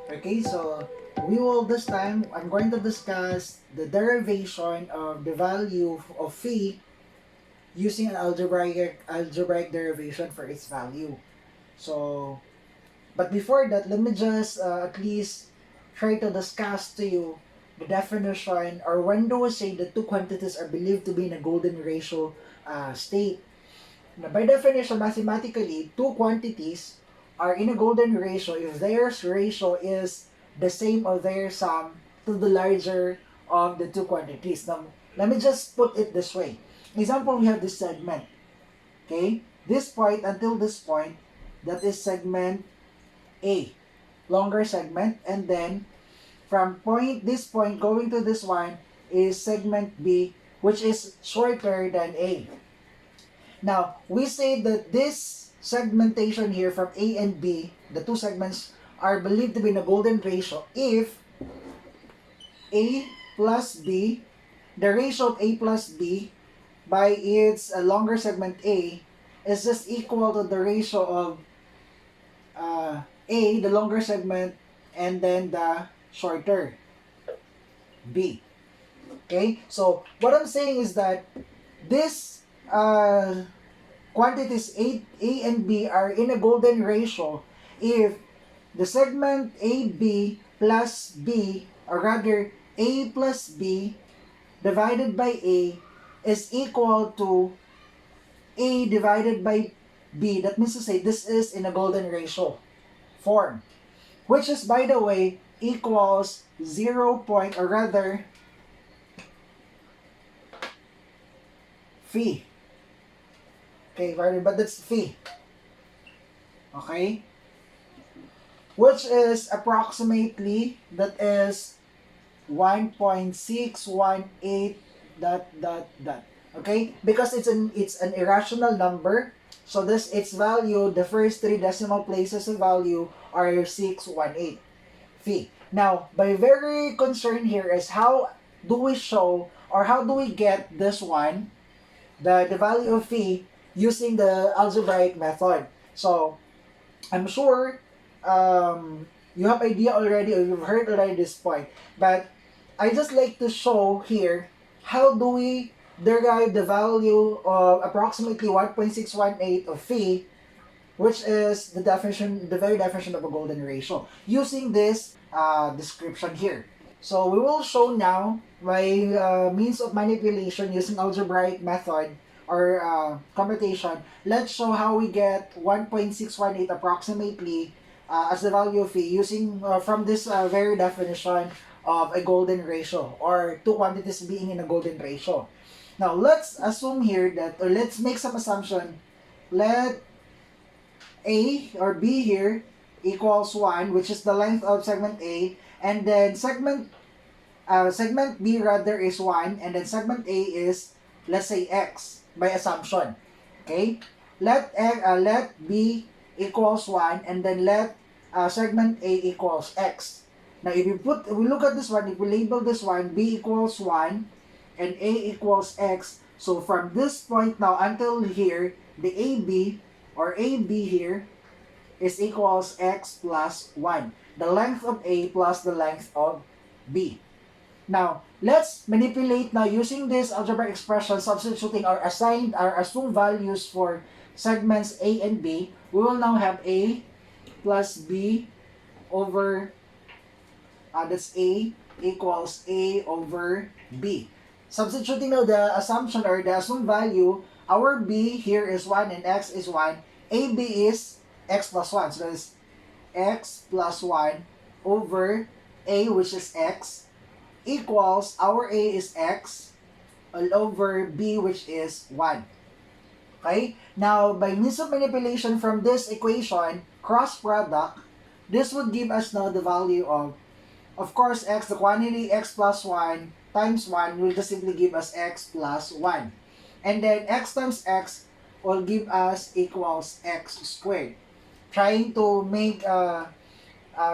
Okay, so we will this time, I'm going to discuss the derivation of the value of phi using an algebraic derivation for its value. So, but before that, let me just at least try to discuss to you the definition, or when do we say the two quantities are believed to be in a golden ratio state. Now, by definition, mathematically, two quantities are in a golden ratio if their ratio is the same or their sum to the larger of the two quantities. Now, let me just put it this way. Example, we have this segment. Okay? This point until this point, that is segment A. Longer segment. And then, from this point going to this one is segment B, which is shorter than A. Now, we say that this segmentation here from A and B, the two segments, are believed to be in a golden ratio if A plus B, the ratio of A plus B by its longer segment A is just equal to the ratio of A, the longer segment, and then the shorter B. Okay? So, what I'm saying is that this quantities A and B are in a golden ratio if the segment AB plus B, or rather A plus B divided by A is equal to A divided by B. That means to say this is in a golden ratio form, which is, by the way, equals 0 point, or rather phi. Okay, but that's phi. Okay? Which is approximately, that is 1.618 dot dot dot. Okay? Because it's an irrational number. So this its value, the first three decimal places of value are 618 phi. Now, my very concern here is how do we show, or how do we get this one, the value of phi, using the algebraic method. So I'm sure you have idea already, or you've heard already this point, but I just like to show here how do we derive the value of approximately 1.618 of phi, which is the definition, the very definition of a golden ratio, using this description here. So we will show now by means of manipulation using algebraic method, or computation. Let's show how we get 1.618 approximately as the value of phi using from this very definition of a golden ratio, or two quantities being in a golden ratio. Now let's assume here that, or let's make some assumption. Let A or B here equals 1, which is the length of segment A, and then segment B rather is 1, and then segment A is, let's say, X by assumption. Okay? Let B equals 1, and then let segment A equals X. Now, if we look at this one, if we label this one B equals 1 and A equals X, so from this point now until here, the AB, or AB here, is equals X plus 1. The length of A plus the length of B. Now, let's manipulate now using this algebraic expression, substituting our assumed values for segments A and B. We will now have A plus B over, that's A equals A over B. Substituting now the assumption, or the assumed value, our B here is 1 and X is 1. AB is X plus 1. So that is X plus 1 over A, which is X, equals, our A is X, all over B, which is 1. Okay? Now, by means of manipulation from this equation, cross product, this would give us now the value of course, X, the quantity X plus 1 times 1 will just simply give us X plus 1. And then X times X will give us equals X squared. Trying to make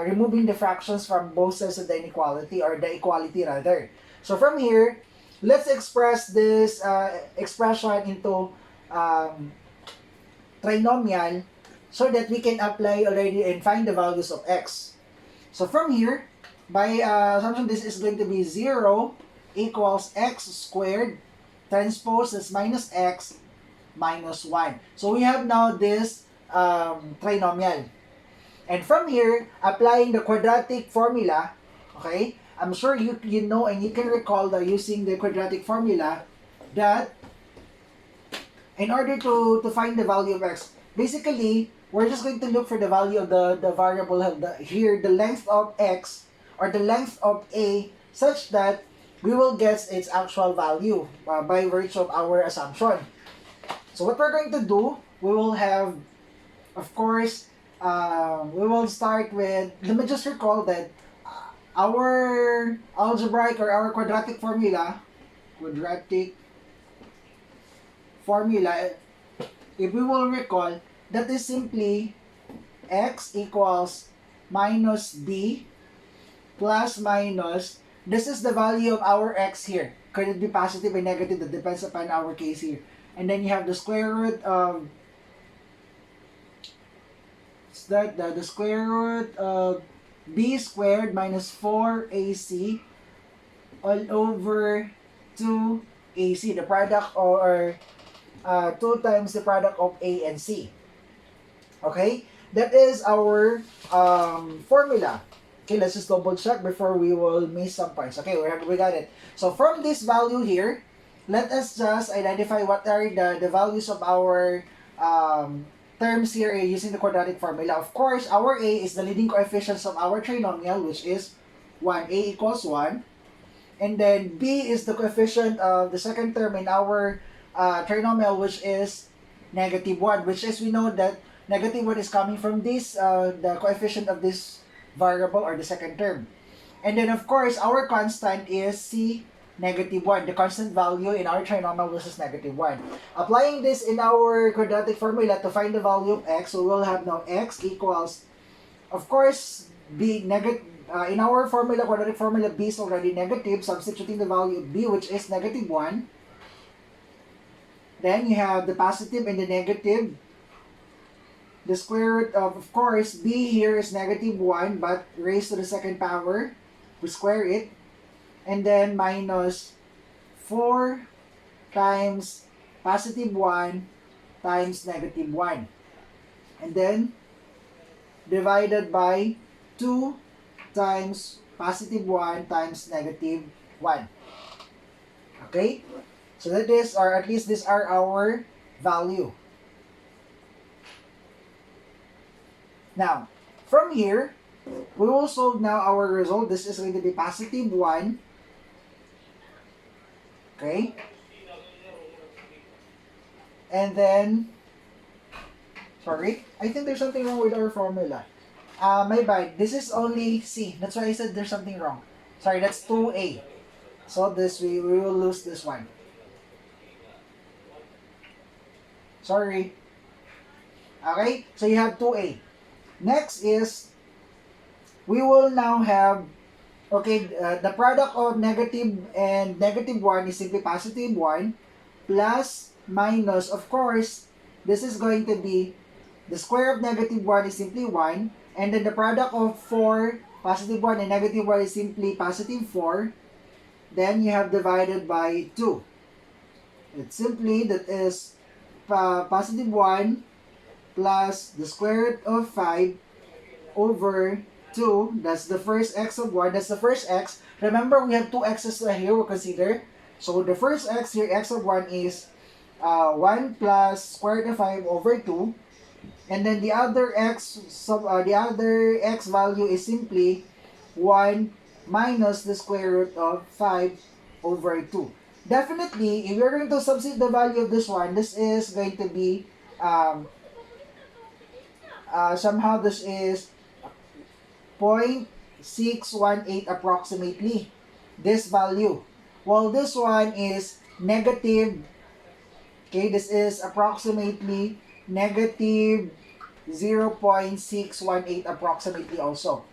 removing the fractions from both sides of the inequality, or the equality rather. So from here, let's express this expression into trinomial, so that we can apply already and find the values of X. So from here, by assumption, this is going to be 0 equals x squared transpose is minus x minus 1. So we have now this trinomial. And from here, applying the quadratic formula, okay, I'm sure you know and you can recall that using the quadratic formula that in order to find the value of x, basically, we're just going to look for the value of the variable here, the length of x or the length of a such that we will get its actual value by virtue of our assumption. So what we're going to do, we will have, of course, we will start with, let me just recall that our algebraic or our quadratic formula, if we will recall, that is simply x equals minus b plus minus, this is the value of our x here. Could it be positive or negative? That depends upon our case here. And then you have the square root of, the square root of b squared minus 4ac all over 2ac, the product or 2 times the product of a and c. Okay? That is our formula. Okay, let's just double check before we will miss some parts. Okay, we got it. So from this value here, let us just identify what are the values of our terms here using the quadratic formula. Of course, our a is the leading coefficients of our trinomial, which is 1. A equals 1. And then b is the coefficient of the second term in our trinomial, which is negative 1, which is, we know that negative 1 is coming from this, the coefficient of this variable or the second term. And then, of course, our constant is c, negative 1. The constant value in our trinomial, which is negative 1. Applying this in our quadratic formula to find the value of x, we will have now x equals, of course, b negative. In our formula, quadratic formula, b is already negative. Substituting the value of b, which is negative 1. Then you have the positive and the negative. The square root of course, b here is negative 1, but raised to the second power. We square it. And then minus 4 times positive 1 times negative 1. And then divided by 2 times positive 1 times negative 1. Okay? So that is, or at least these are our value. Now, from here, we will solve now our result. This is going to be positive 1. Okay? And then, sorry, I think there's something wrong with our formula. My bad. This is only C. That's why I said there's something wrong. Sorry, that's 2A. So this, we will lose this one. Sorry. Okay? So you have 2A. Next is, we will now have, okay, the product of negative and negative 1 is simply positive 1 plus minus, of course, this is going to be, the square of negative 1 is simply 1, and then the product of 4, positive 1 and negative 1 is simply positive 4. Then you have divided by 2. It's simply, that is positive 1 plus the square root of 5 over 2. That's the first x of 1. That's the first x. Remember, we have two x's here we'll consider. So the first x here, x of 1 is 1 plus square root of 5 over 2. And then the other x, the other x value is simply 1 minus the square root of 5 over 2. Definitely, if you're going to substitute the value of this one, this is going to be, somehow this is 0.618 approximately, this value. While this one is negative, okay, this is approximately negative 0.618 approximately also.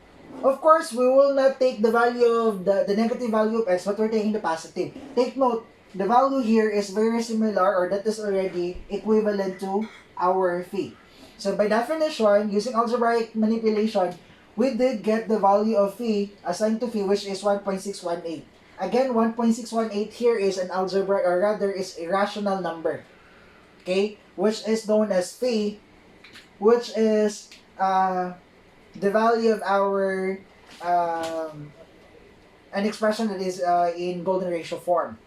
Of course, we will not take the value of the negative value of x, but we're taking the positive. Take note, the value here is very similar, or that is already equivalent to our phi. So by definition, using algebraic manipulation, we did get the value of phi assigned to phi, which is 1.618. Again, 1.618 here is an algebra, or rather is a rational number. Okay? Which is known as phi, which is the value of our an expression that is in golden ratio form.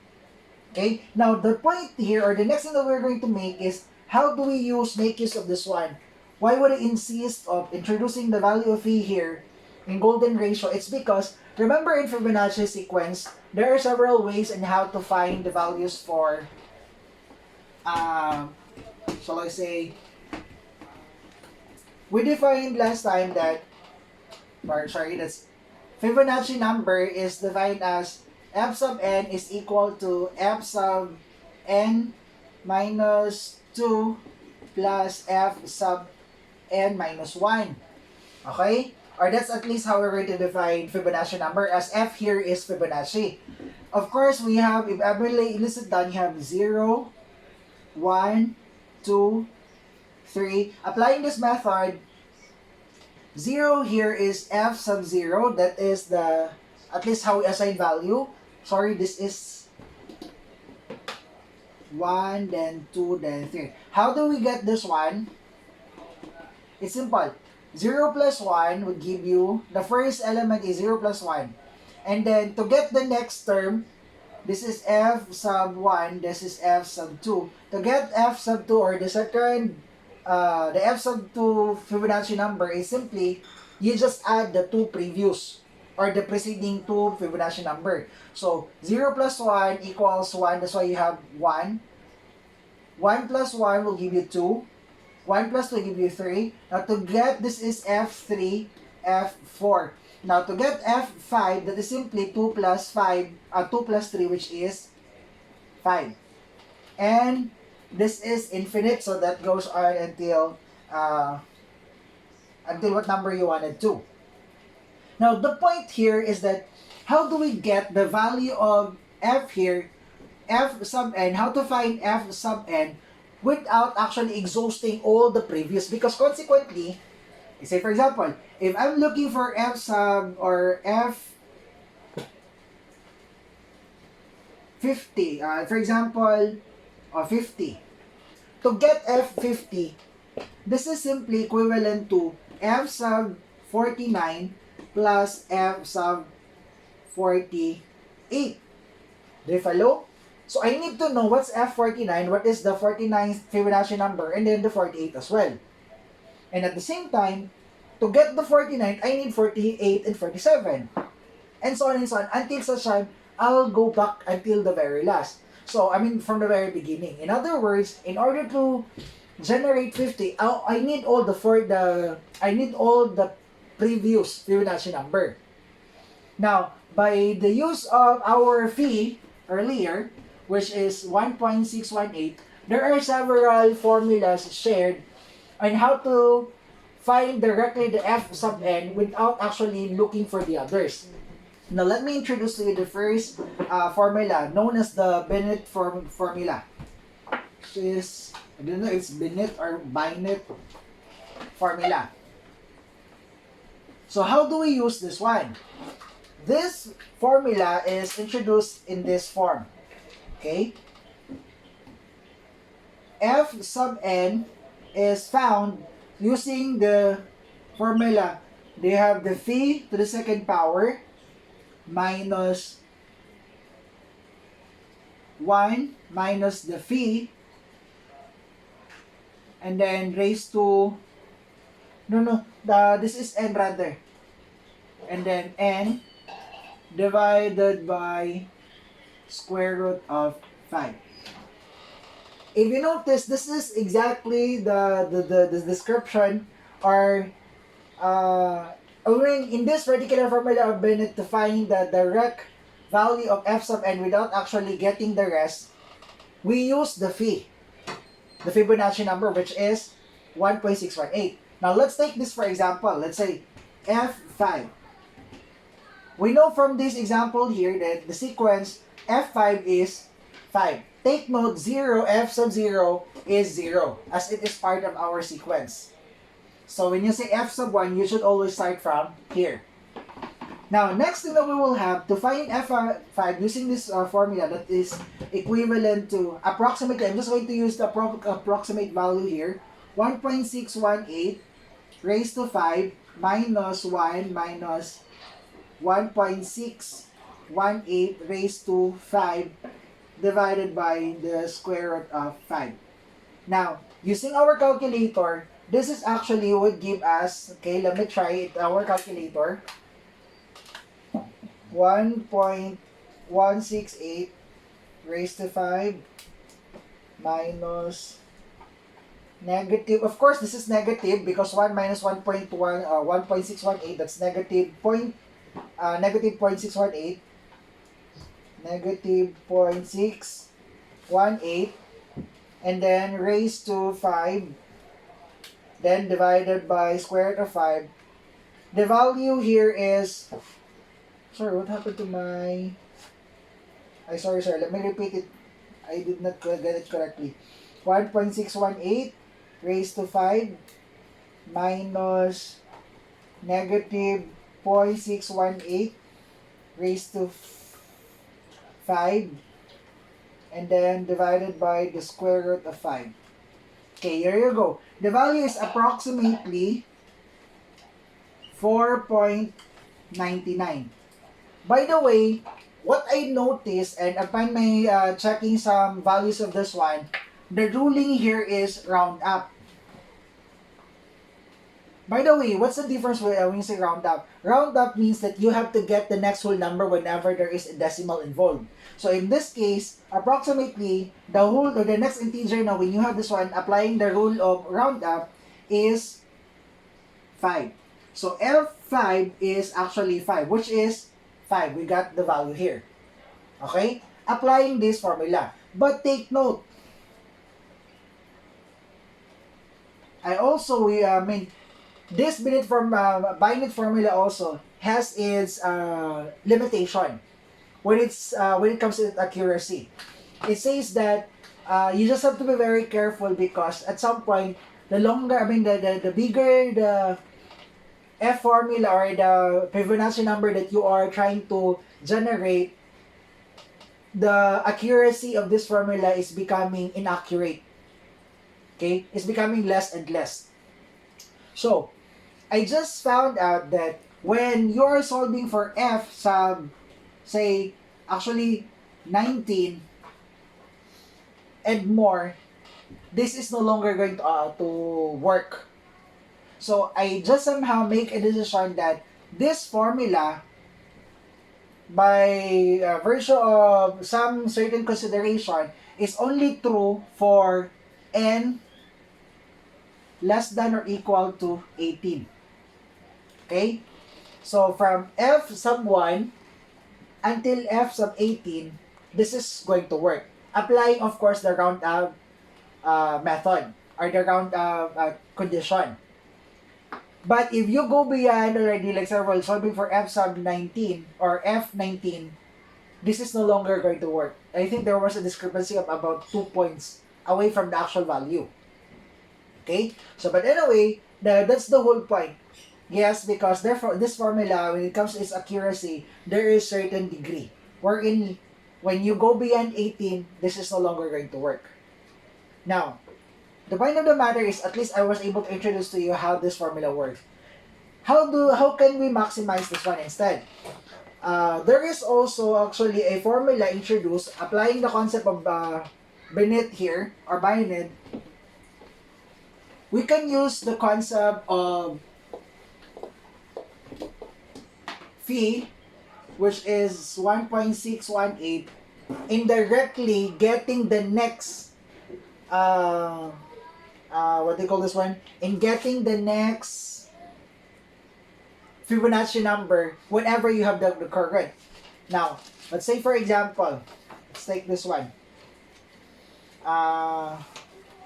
Okay? Now, the point here, or the next thing that we're going to make is, how do we make use of this one? Why would I insist of introducing the value of phi here in golden ratio? It's because, remember in Fibonacci sequence, there are several ways in how to find the values for, shall I say, we defined last time that, that's Fibonacci number is defined as f sub n is equal to f sub n minus 2 plus f sub n minus 1. Okay? Or that's at least how we're going to define Fibonacci number, as f here is Fibonacci. Of course, we have, if ever listed down, you have 0, 1, 2, 3. Applying this method, 0 here is f sub 0. That is the, at least how we assign value. Sorry, this is 1, then 2, then 3. How do we get this one? It's simple. 0 plus 1 would give you, the first element is 0 plus 1. And then to get the next term, this is f sub 1, this is f sub 2. To get f sub 2, or the second, the f sub 2 Fibonacci number is simply, you just add the two previous, or the preceding two Fibonacci number. So, 0 plus 1 equals 1, that's why you have 1. 1 plus 1 will give you 2. 1 plus 2 will give you 3. Now, to get, this is f3, f4. Now, to get f5, that is simply 2 plus 5, 2 plus 3, which is 5. And this is infinite, so that goes on until what number you wanted to. Now, the point here is that, how do we get the value of f here, f sub n, how to find f sub n without actually exhausting all the previous? Because consequently, say for example, if I'm looking for f sub, or f 50, for example, 50. To get f50, this is simply equivalent to f sub 49 plus f sub 48. Do you follow? So I need to know what's f49, what is the 49th Fibonacci number, and then the 48 as well. And at the same time, to get the 49, I need 48 and 47. And so on and so on, until such time, I'll go back until the very last. So, I mean, from the very beginning. In other words, in order to generate 50, I need all the previous Fibonacci number. Now, by the use of our phi earlier, which is 1.618, there are several formulas shared on how to find directly the f sub n without actually looking for the others. Now, let me introduce to you the first formula, known as the Binet formula. Which is, I don't know if it's Binet or Binet formula. So, how do we use this one? This formula is introduced in this form. Okay? F sub n is found using the formula. They have the phi to the second power minus 1 minus the phi, and then raised to, this is n rather, and then n divided by square root of 5. If you notice, this is exactly the description, or in this particular formula of Binet, to find the direct value of f sub n without actually getting the rest, we use the phi, the Fibonacci number, which is 1.618. Now, let's take this for example. Let's say f5. We know from this example here that the sequence f5 is 5. Take note, 0, f sub 0 is 0, as it is part of our sequence. So when you say f sub 1, you should always start from here. Now, next thing that we will have to find f5 using this formula that is equivalent to approximately, I'm just going to use the approximate value here, 1.618 raised to 5 minus 1 minus 1.618 raised to 5 divided by the square root of 5. Now, using our calculator, this is actually would give us, okay, let me try it, our calculator, 1.168 raised to 5 minus negative, of course this is negative because 1 minus 1.618, that's negative 0.618, negative 0.618, and then raised to 5, then divided by square root of 5. The value here is, sorry, what happened to my, sorry, let me repeat it. I did not get it correctly. 1.618 raised to 5 minus negative 0.618 raised to 5, and then divided by the square root of 5. Okay, here you go. The value is approximately 4.99. By the way, what I noticed, and upon my checking some values of this one, the ruling here is round up. By the way, what's the difference when you say round up? Round up means that you have to get the next whole number whenever there is a decimal involved. So in this case, approximately, the next integer now, when you have this one, applying the rule of round up, is 5. So F5 is actually 5, which is 5. We got the value here. Okay? Applying this formula. But take note, this Binet formula also has its limitation when it comes to accuracy. It says that you just have to be very careful because at some point, the bigger the F formula or the Fibonacci number that you are trying to generate, the accuracy of this formula is becoming inaccurate. Okay? It's becoming less and less. So, I just found out that when you're solving for f sub, say, actually 19 and more, this is no longer going to work. So, I just somehow make a decision that this formula, by virtue of some certain consideration, is only true for n less than or equal to 18. Okay? So, from f sub 1 until f sub 18, this is going to work. Applying, of course, the round up method or the round up condition. But if you go beyond already, like several solving for f sub 19 or f19, this is no longer going to work. I think there was a discrepancy of about 2 points away from the actual value. Okay? So, but anyway, that's the whole point. Yes, because therefore, this formula, when it comes to its accuracy, there is certain degree. Wherein, when you go beyond 18, this is no longer going to work. Now, the point of the matter is, at least I was able to introduce to you how this formula works. How can we maximize this one instead? There is also actually a formula introduced applying the concept of Binet here, or Binet. We can use the concept of phi, which is 1.618, indirectly getting the next, what do you call this one? In getting the next Fibonacci number whenever you have the correct. Now, let's say for example, let's take this one.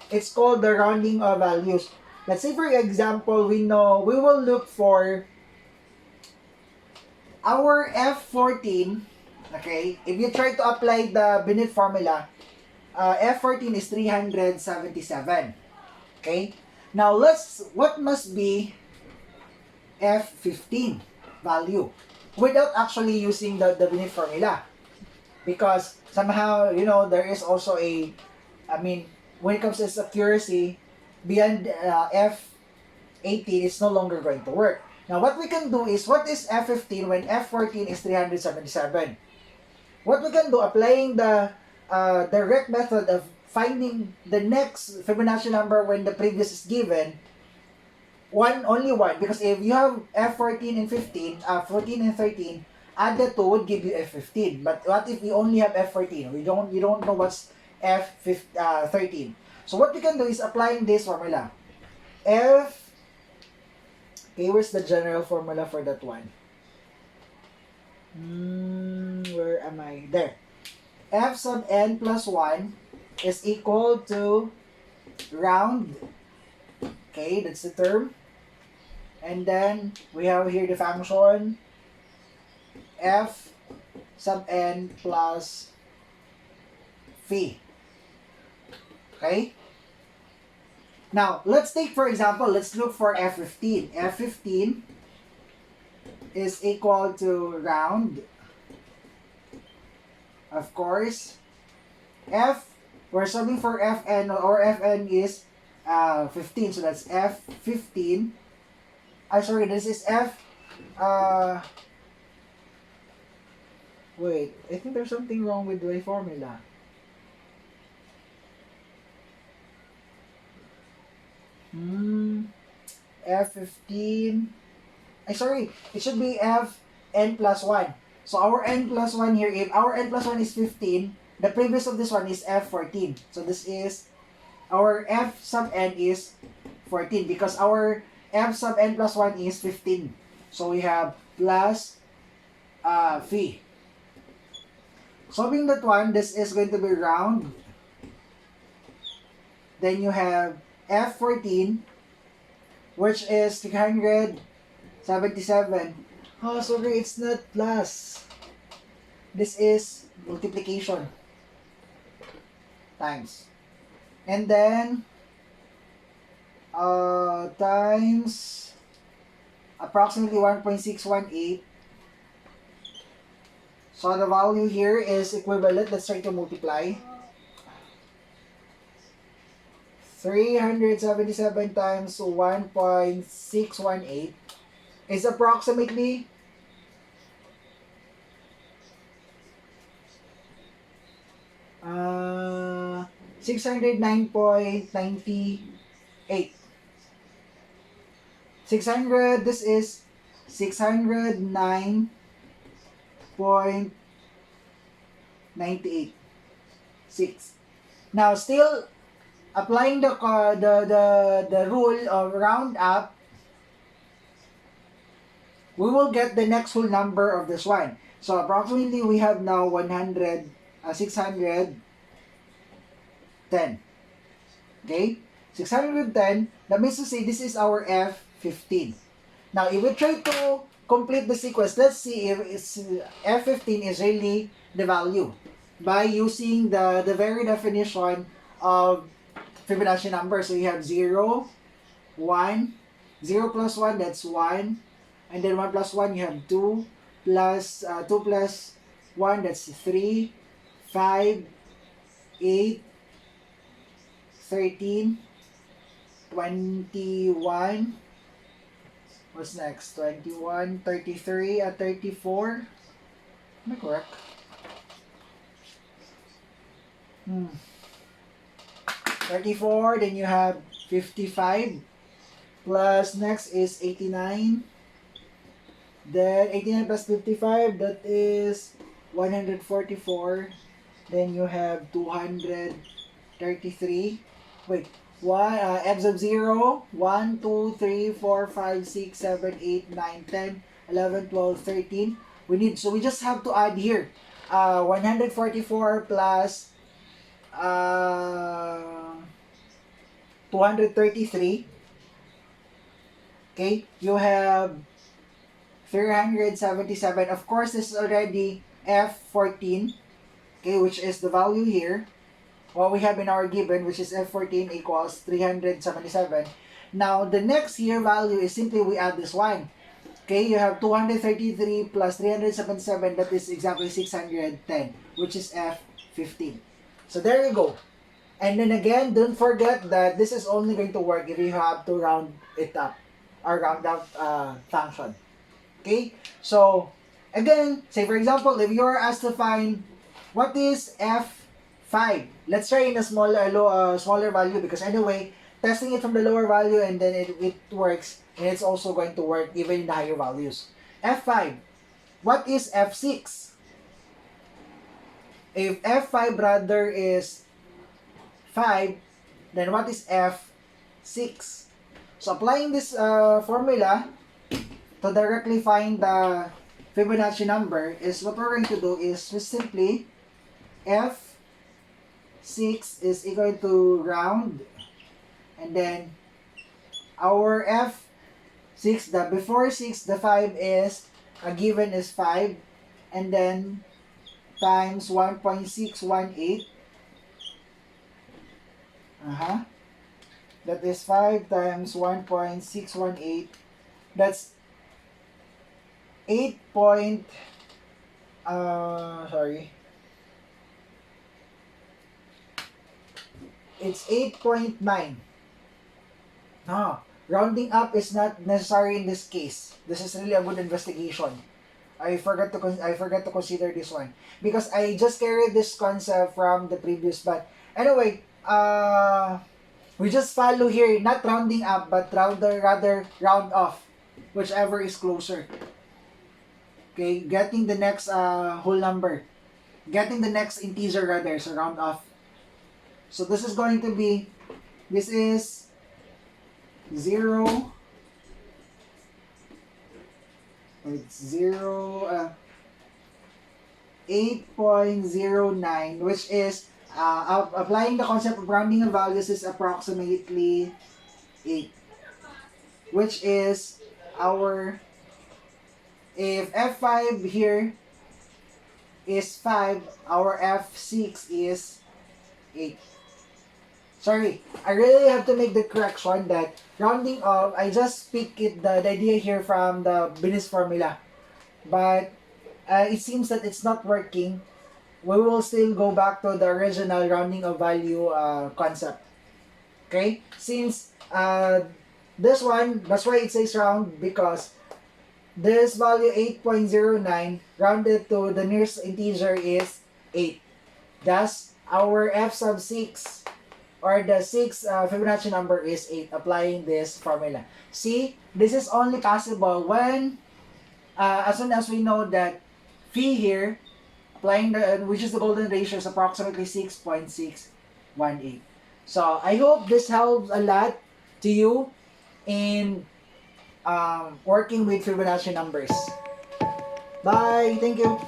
It's called the rounding of values. Let's say for example, we will look for our F14, okay? If you try to apply the Binet formula, F14 is 377, okay? Now, what must be F15 value without actually using the Binet formula? Because somehow, there is also when it comes to accuracy, beyond F18 is no longer going to work. Now, what we can do is, what is F15 when F14 is 377? What we can do, applying the direct method of finding the next Fibonacci number when the previous is given, only one, because if you have F14 and 15, 14 and 13, add the two would give you F15. But what if we only have F14? We don't know what's F13. So what we can do is applying this formula. Okay, where's the general formula for that one? Where am I? There. F sub n plus 1 is equal to round. Okay, that's the term. And then we have here the function F sub n plus phi. Okay? Now, let's take, for example, let's look for F15. F15 is equal to round. Of course, we're solving for Fn, or Fn is 15. So that's F15. Sorry, this is wait, I think there's something wrong with the formula. F15. Sorry, it should be Fn plus 1. So our n plus 1 here, if our n plus 1 is 15, the previous of this one is F14. So this is, our F sub n is 14 because our F sub n plus 1 is 15. So we have plus phi. Solving that one, this is going to be round. Then you have F14, which is 377. Oh, sorry, it's not plus. This is multiplication times. And then times approximately 1.618. So the value here is equivalent. Let's try to multiply. 377 times 1.618 is approximately 609.98. 600, this is 609.98. 6. Now, still applying the rule of round up, we will get the next whole number of this one. So approximately we have now 610. Okay? 610, that means to say this is our F15. Now, if we try to complete the sequence, let's see if it's F15 is really the value by using the very definition of Fibonacci number. So you have 0, 1, 0 plus 1, that's 1. And then 1 plus 1, you have 2 plus 2 plus 1, that's 3, 5, 8, 13, 21. What's next? 21, 33, 34. Am I correct? 34, then you have 55. Plus next is 89. Then 89 plus 55, that is 144. Then you have 233. Wait, F sub 0, 1, 2, 3, 4, 5, 6, 7, 8, 9, 10, 11, 12, 13. So we just have to add here 144 plus 233. Okay, you have 377. Of course, this is already F14, okay, which is the value here. What we have in our given, which is F14 equals 377. Now, the next here value is simply we add this one. Okay, you have 233 plus 377, that is exactly 610, which is F15. So there you go. And then again, don't forget that this is only going to work if you have to round it up, or round up function. Okay, so again, say for example, if you're asked to find what is F5, let's try in a smaller value, because anyway, testing it from the lower value and then it works, and it's also going to work even in the higher values. F5, what is F6? If F5 rather is 5, then what is F6? So applying this formula to directly find the Fibonacci number is what we're going to do is we simply F6 is equal to round, and then our F6, the before 6, the 5 is a given is 5, and then times 1.618. That is 5 times 1.618. That's 8 point, it's 8.9. No, rounding up is not necessary in this case. This is really a good investigation. I forgot to consider this one because I just carried this concept from the previous, but anyway, we just follow here, not rounding up, but rather round off, whichever is closer. Okay, getting the next whole number, getting the next integer rather, so round off. So this is going to be, this is 0. It's 8.09, which is applying the concept of rounding of values is approximately 8, which is our, if F5 here is 5, our F6 is 8. Sorry, I really have to make the correction that rounding off, I just pick it, the idea here from the Binet's formula. But it seems that it's not working. We will still go back to the original rounding of value concept. Okay? Since this one, that's why it says round, because this value 8.09 rounded to the nearest integer is 8. Thus, our F sub 6 or the 6 Fibonacci number is 8, applying this formula. See, this is only possible when, as soon as we know that phi here, applying the, which is the golden ratio, is approximately 6.618. So, I hope this helps a lot to you in working with Fibonacci numbers. Bye! Thank you!